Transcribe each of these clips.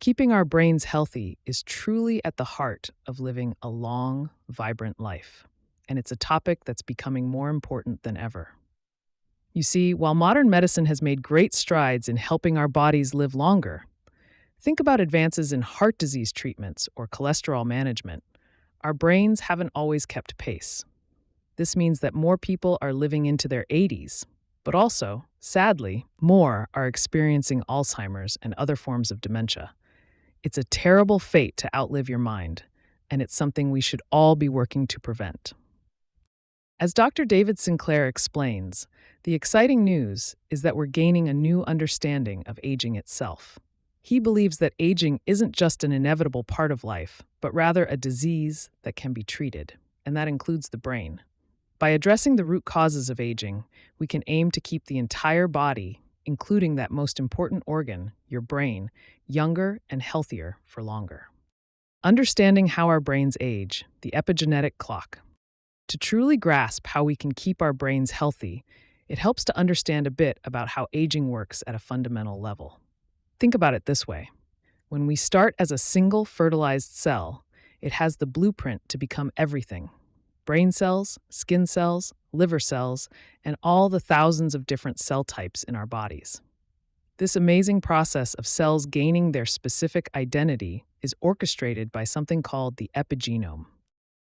Keeping our brains healthy is truly at the heart of living a long, vibrant life, and it's a topic that's becoming more important than ever. You see, while modern medicine has made great strides in helping our bodies live longer, think about advances in heart disease treatments or cholesterol management. Our brains haven't always kept pace. This means that more people are living into their 80s, but also, sadly, more are experiencing Alzheimer's and other forms of dementia. It's a terrible fate to outlive your mind, and it's something we should all be working to prevent. As Dr. David Sinclair explains, the exciting news is that we're gaining a new understanding of aging itself. He believes that aging isn't just an inevitable part of life, but rather a disease that can be treated, and that includes the brain. By addressing the root causes of aging, we can aim to keep the entire body, including that most important organ, your brain, younger and healthier for longer. Understanding how our brains age, the epigenetic clock. To truly grasp how we can keep our brains healthy, it helps to understand a bit about how aging works at a fundamental level. Think about it this way. When we start as a single fertilized cell, it has the blueprint to become everything: brain cells, skin cells, liver cells, and all the thousands of different cell types in our bodies. This amazing process of cells gaining their specific identity is orchestrated by something called the epigenome.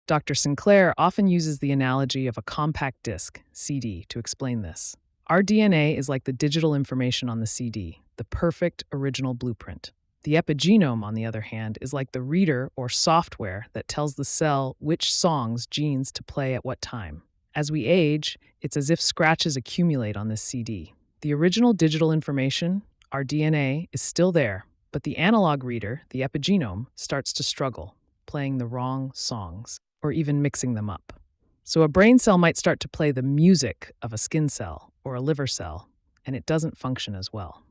Dr. Sinclair often uses the analogy of a compact disc, CD, to explain this. Our DNA is like the digital information on the CD, the perfect original blueprint. The epigenome, on the other hand, is like the reader or software that tells the cell which songs, genes to play at what time. As we age, it's as if scratches accumulate on this CD. The original digital information, our DNA, is still there, but the analog reader, the epigenome, starts to struggle, playing the wrong songs, or even mixing them up. So a brain cell might start to play the music of a skin cell or a liver cell, and it doesn't function as well.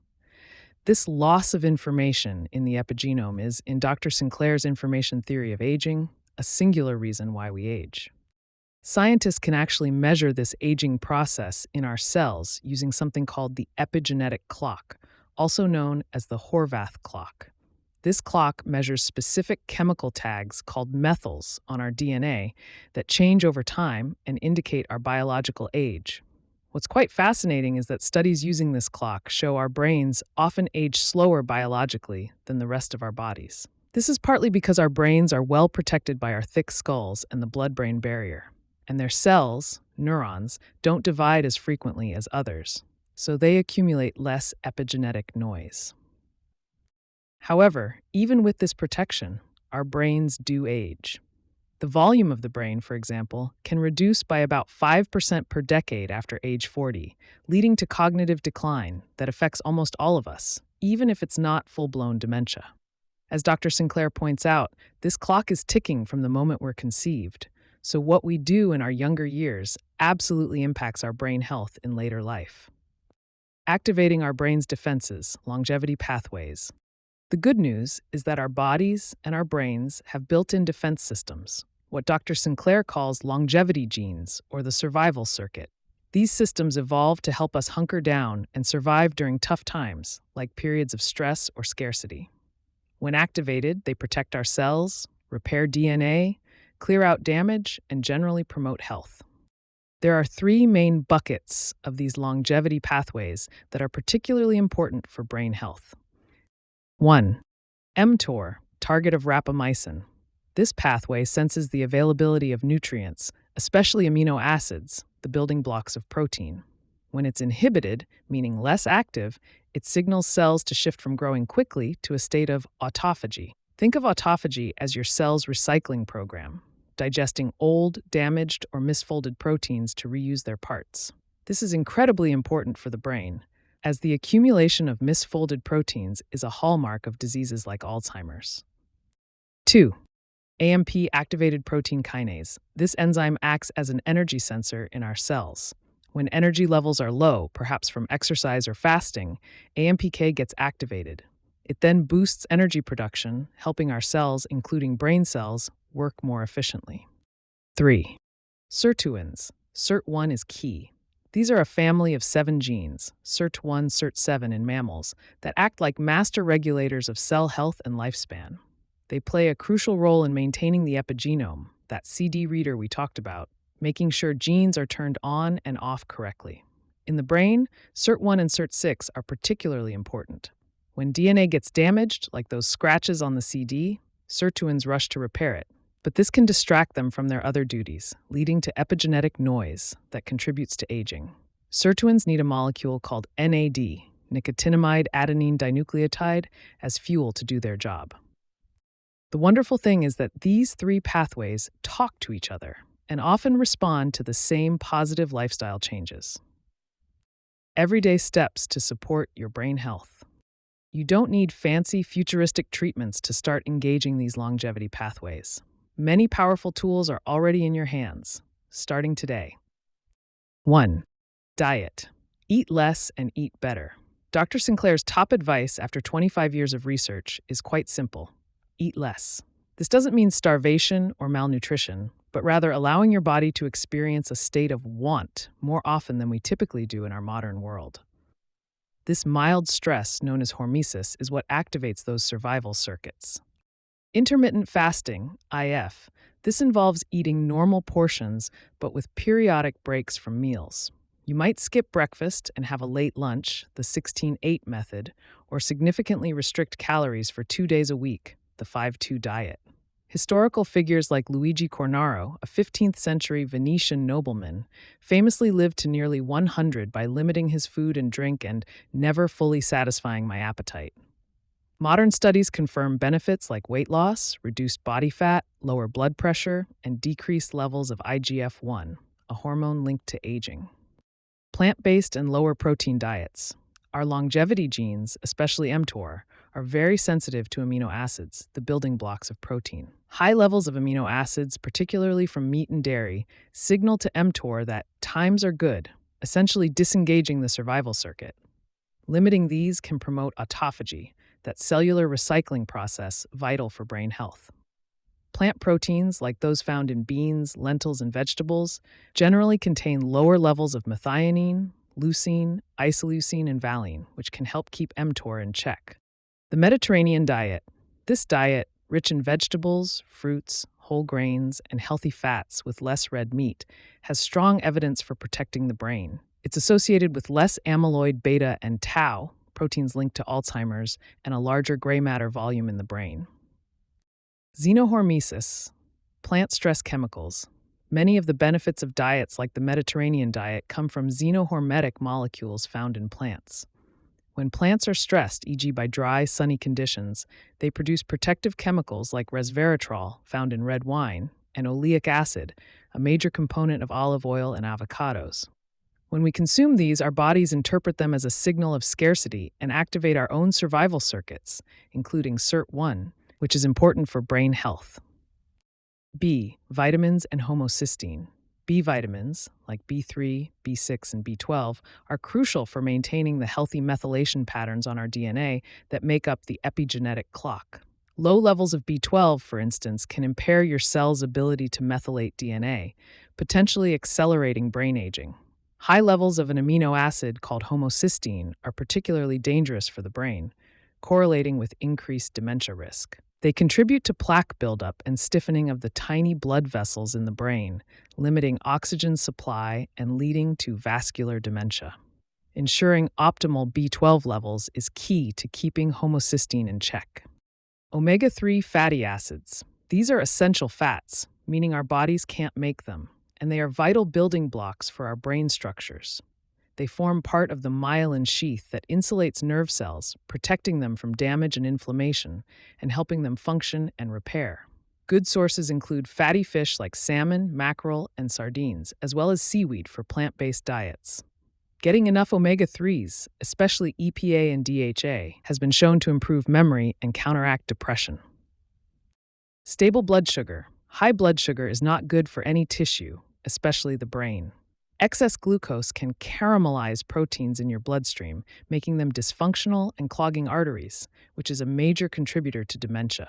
This loss of information in the epigenome is, in Dr. Sinclair's information theory of aging, a singular reason why we age. Scientists can actually measure this aging process in our cells using something called the epigenetic clock, also known as the Horvath clock. This clock measures specific chemical tags called methyls on our DNA that change over time and indicate our biological age. What's quite fascinating is that studies using this clock show our brains often age slower biologically than the rest of our bodies. This is partly because our brains are well protected by our thick skulls and the blood-brain barrier, and their cells, neurons, don't divide as frequently as others, so they accumulate less epigenetic noise. However, even with this protection, our brains do age. The volume of the brain, for example, can reduce by about 5% per decade after age 40, leading to cognitive decline that affects almost all of us, even if it's not full-blown dementia. As Dr. Sinclair points out, this clock is ticking from the moment we're conceived, so what we do in our younger years absolutely impacts our brain health in later life. Activating our brain's defenses, longevity pathways. The good news is that our bodies and our brains have built-in defense systems, what Dr. Sinclair calls longevity genes, or the survival circuit. These systems evolved to help us hunker down and survive during tough times, like periods of stress or scarcity. When activated, they protect our cells, repair DNA, clear out damage, and generally promote health. There are three main buckets of these longevity pathways that are particularly important for brain health. 1. mTOR, target of rapamycin. This pathway senses the availability of nutrients, especially amino acids, the building blocks of protein. When it's inhibited, meaning less active, it signals cells to shift from growing quickly to a state of autophagy. Think of autophagy as your cell's recycling program, digesting old, damaged, or misfolded proteins to reuse their parts. This is incredibly important for the brain, as the accumulation of misfolded proteins is a hallmark of diseases like Alzheimer's. 2. AMP activated protein kinase. This enzyme acts as an energy sensor in our cells. When energy levels are low, perhaps from exercise or fasting, AMPK gets activated. It then boosts energy production, helping our cells, including brain cells, work more efficiently. 3. Sirtuins. SIRT1 is key. These are a family of 7 genes, SIRT1, SIRT7 in mammals, that act like master regulators of cell health and lifespan. They play a crucial role in maintaining the epigenome, that CD reader we talked about, making sure genes are turned on and off correctly. In the brain, SIRT1 and SIRT6 are particularly important. When DNA gets damaged, like those scratches on the CD, sirtuins rush to repair it. But this can distract them from their other duties, leading to epigenetic noise that contributes to aging. Sirtuins need a molecule called NAD, nicotinamide adenine dinucleotide, as fuel to do their job. The wonderful thing is that these 3 pathways talk to each other and often respond to the same positive lifestyle changes. Everyday steps to support your brain health. You don't need fancy, futuristic treatments to start engaging these longevity pathways. Many powerful tools are already in your hands, starting today. 1. Diet. Eat less and eat better. Dr. Sinclair's top advice after 25 years of research is quite simple. Eat less. This doesn't mean starvation or malnutrition, but rather allowing your body to experience a state of want more often than we typically do in our modern world. This mild stress, known as hormesis, is what activates those survival circuits. Intermittent fasting, IF, this involves eating normal portions but with periodic breaks from meals. You might skip breakfast and have a late lunch, the 16-8 method, or significantly restrict calories for 2 days a week, the 5-2 diet. Historical figures like Luigi Cornaro, a 15th century Venetian nobleman, famously lived to nearly 100 by limiting his food and drink and never fully satisfying my appetite. Modern studies confirm benefits like weight loss, reduced body fat, lower blood pressure, and decreased levels of IGF-1, a hormone linked to aging. Plant-based and lower protein diets. Our longevity genes, especially mTOR, are very sensitive to amino acids, the building blocks of protein. High levels of amino acids, particularly from meat and dairy, signal to mTOR that times are good, essentially disengaging the survival circuit. Limiting these can promote autophagy, that cellular recycling process vital for brain health. Plant proteins, like those found in beans, lentils, and vegetables, generally contain lower levels of methionine, leucine, isoleucine, and valine, which can help keep mTOR in check. The Mediterranean diet. This diet, rich in vegetables, fruits, whole grains, and healthy fats with less red meat, has strong evidence for protecting the brain. It's associated with less amyloid beta and tau, proteins linked to Alzheimer's, and a larger gray matter volume in the brain. Xenohormesis, plant stress chemicals. Many of the benefits of diets like the Mediterranean diet come from xenohormetic molecules found in plants. When plants are stressed, e.g. by dry, sunny conditions, they produce protective chemicals like resveratrol, found in red wine, and oleic acid, a major component of olive oil and avocados. When we consume these, our bodies interpret them as a signal of scarcity and activate our own survival circuits, including SIRT1, which is important for brain health. B. Vitamins and homocysteine. B vitamins, like B3, B6, and B12, are crucial for maintaining the healthy methylation patterns on our DNA that make up the epigenetic clock. Low levels of B12, for instance, can impair your cell's ability to methylate DNA, potentially accelerating brain aging. High levels of an amino acid called homocysteine are particularly dangerous for the brain, correlating with increased dementia risk. They contribute to plaque buildup and stiffening of the tiny blood vessels in the brain, limiting oxygen supply and leading to vascular dementia. Ensuring optimal B12 levels is key to keeping homocysteine in check. Omega-3 fatty acids. These are essential fats, meaning our bodies can't make them, and they are vital building blocks for our brain structures. They form part of the myelin sheath that insulates nerve cells, protecting them from damage and inflammation, and helping them function and repair. Good sources include fatty fish like salmon, mackerel, and sardines, as well as seaweed for plant-based diets. Getting enough omega-3s, especially EPA and DHA, has been shown to improve memory and counteract depression. Stable blood sugar. High blood sugar is not good for any tissue, especially the brain. Excess glucose can caramelize proteins in your bloodstream, making them dysfunctional and clogging arteries, which is a major contributor to dementia.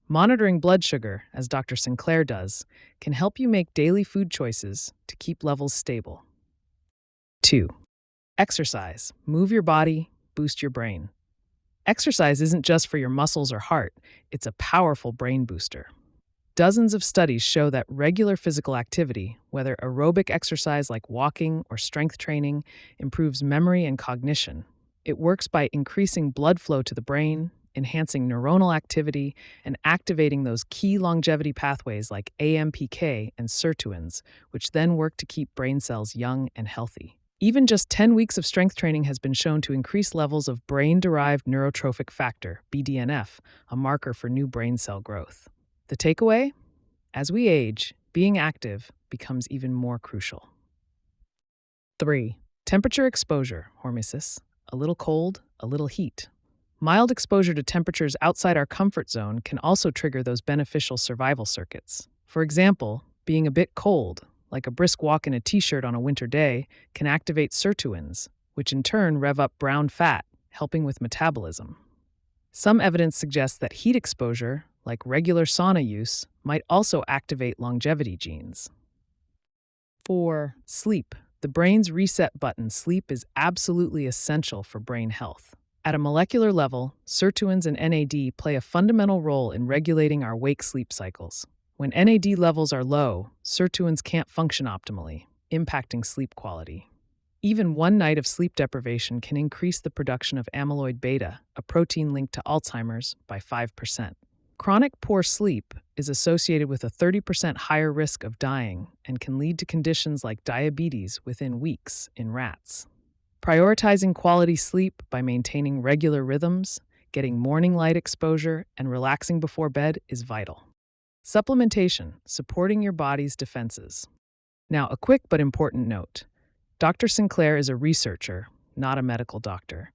Monitoring blood sugar, as Dr. Sinclair does, can help you make daily food choices to keep levels stable. 2. Exercise. Move your body, boost your brain. Exercise isn't just for your muscles or heart, it's a powerful brain booster. Dozens of studies show that regular physical activity, whether aerobic exercise like walking or strength training, improves memory and cognition. It works by increasing blood flow to the brain, enhancing neuronal activity, and activating those key longevity pathways like AMPK and sirtuins, which then work to keep brain cells young and healthy. Even just 10 weeks of strength training has been shown to increase levels of brain-derived neurotrophic factor, BDNF, a marker for new brain cell growth. The takeaway? As we age, being active becomes even more crucial. 3. Temperature exposure, hormesis. A little cold, a little heat. Mild exposure to temperatures outside our comfort zone can also trigger those beneficial survival circuits. For example, being a bit cold, like a brisk walk in a t-shirt on a winter day, can activate sirtuins, which in turn rev up brown fat, helping with metabolism. Some evidence suggests that heat exposure, like regular sauna use, might also activate longevity genes. 4. Sleep. The brain's reset button, sleep is absolutely essential for brain health. At a molecular level, sirtuins and NAD play a fundamental role in regulating our wake-sleep cycles. When NAD levels are low, sirtuins can't function optimally, impacting sleep quality. Even one night of sleep deprivation can increase the production of amyloid beta, a protein linked to Alzheimer's, by 5%. Chronic poor sleep is associated with a 30% higher risk of dying and can lead to conditions like diabetes within weeks in rats. Prioritizing quality sleep by maintaining regular rhythms, getting morning light exposure, and relaxing before bed is vital. Supplementation, supporting your body's defenses. Now, a quick but important note. Dr. Sinclair is a researcher, not a medical doctor.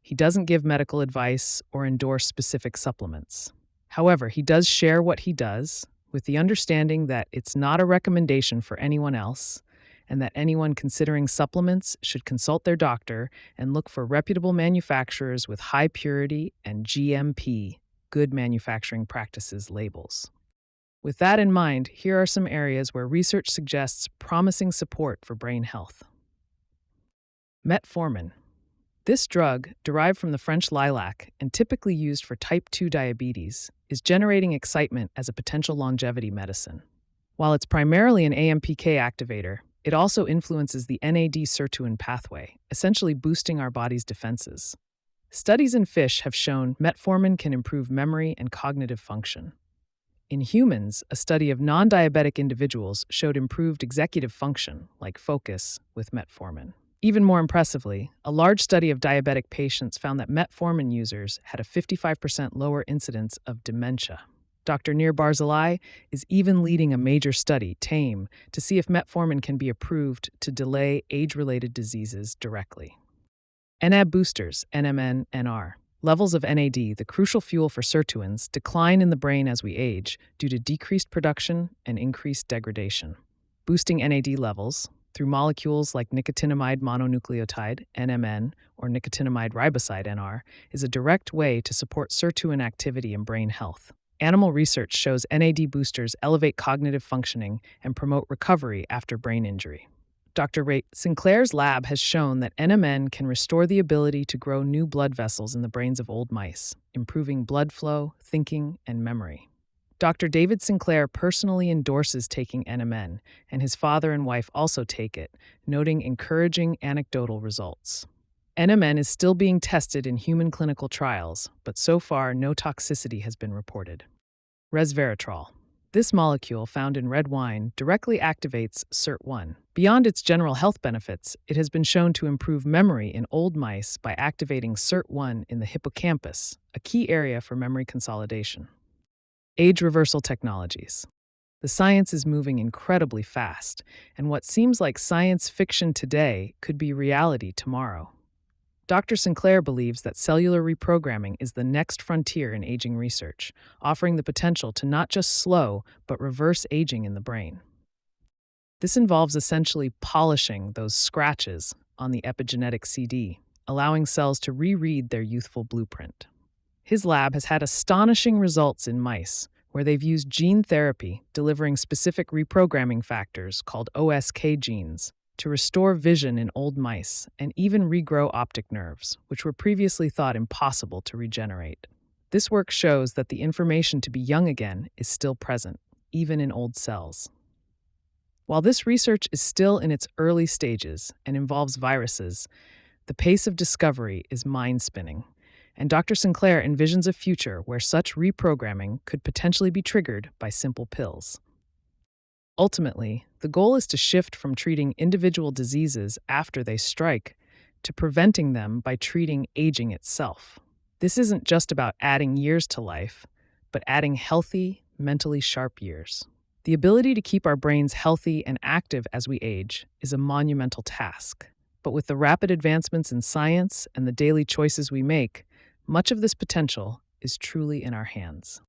He doesn't give medical advice or endorse specific supplements. However, he does share what he does, with the understanding that it's not a recommendation for anyone else, and that anyone considering supplements should consult their doctor and look for reputable manufacturers with high purity and GMP, good manufacturing practices labels. With that in mind, here are some areas where research suggests promising support for brain health. Metformin. This drug, derived from the French lilac and typically used for type 2 diabetes, is generating excitement as a potential longevity medicine. While it's primarily an AMPK activator, it also influences the NAD sirtuin pathway, essentially boosting our body's defenses. Studies in fish have shown metformin can improve memory and cognitive function. In humans, a study of non-diabetic individuals showed improved executive function, like focus, with metformin. Even more impressively, a large study of diabetic patients found that metformin users had a 55% lower incidence of dementia. Dr. Nir Barzilai is even leading a major study, TAME, to see if metformin can be approved to delay age-related diseases directly. NAD boosters, NMN, NR. Levels of NAD, the crucial fuel for sirtuins, decline in the brain as we age due to decreased production and increased degradation. Boosting NAD levels, through molecules like nicotinamide mononucleotide, NMN, or nicotinamide riboside, NR, is a direct way to support sirtuin activity and brain health. Animal research shows NAD boosters elevate cognitive functioning and promote recovery after brain injury. Dr. Sinclair's lab has shown that NMN can restore the ability to grow new blood vessels in the brains of old mice, improving blood flow, thinking, and memory. Dr. David Sinclair personally endorses taking NMN, and his father and wife also take it, noting encouraging anecdotal results. NMN is still being tested in human clinical trials, but so far no toxicity has been reported. Resveratrol. This molecule, found in red wine, directly activates SIRT1. Beyond its general health benefits, it has been shown to improve memory in old mice by activating SIRT1 in the hippocampus, a key area for memory consolidation. Age reversal technologies. The science is moving incredibly fast, and what seems like science fiction today could be reality tomorrow. Dr. Sinclair believes that cellular reprogramming is the next frontier in aging research, offering the potential to not just slow, but reverse aging in the brain. This involves essentially polishing those scratches on the epigenetic CD, allowing cells to reread their youthful blueprint. His lab has had astonishing results in mice, where they've used gene therapy, delivering specific reprogramming factors called OSK genes, to restore vision in old mice and even regrow optic nerves, which were previously thought impossible to regenerate. This work shows that the information to be young again is still present, even in old cells. While this research is still in its early stages and involves viruses, the pace of discovery is mind-spinning, and Dr. Sinclair envisions a future where such reprogramming could potentially be triggered by simple pills. Ultimately, the goal is to shift from treating individual diseases after they strike to preventing them by treating aging itself. This isn't just about adding years to life, but adding healthy, mentally sharp years. The ability to keep our brains healthy and active as we age is a monumental task. But with the rapid advancements in science and the daily choices we make, much of this potential is truly in our hands.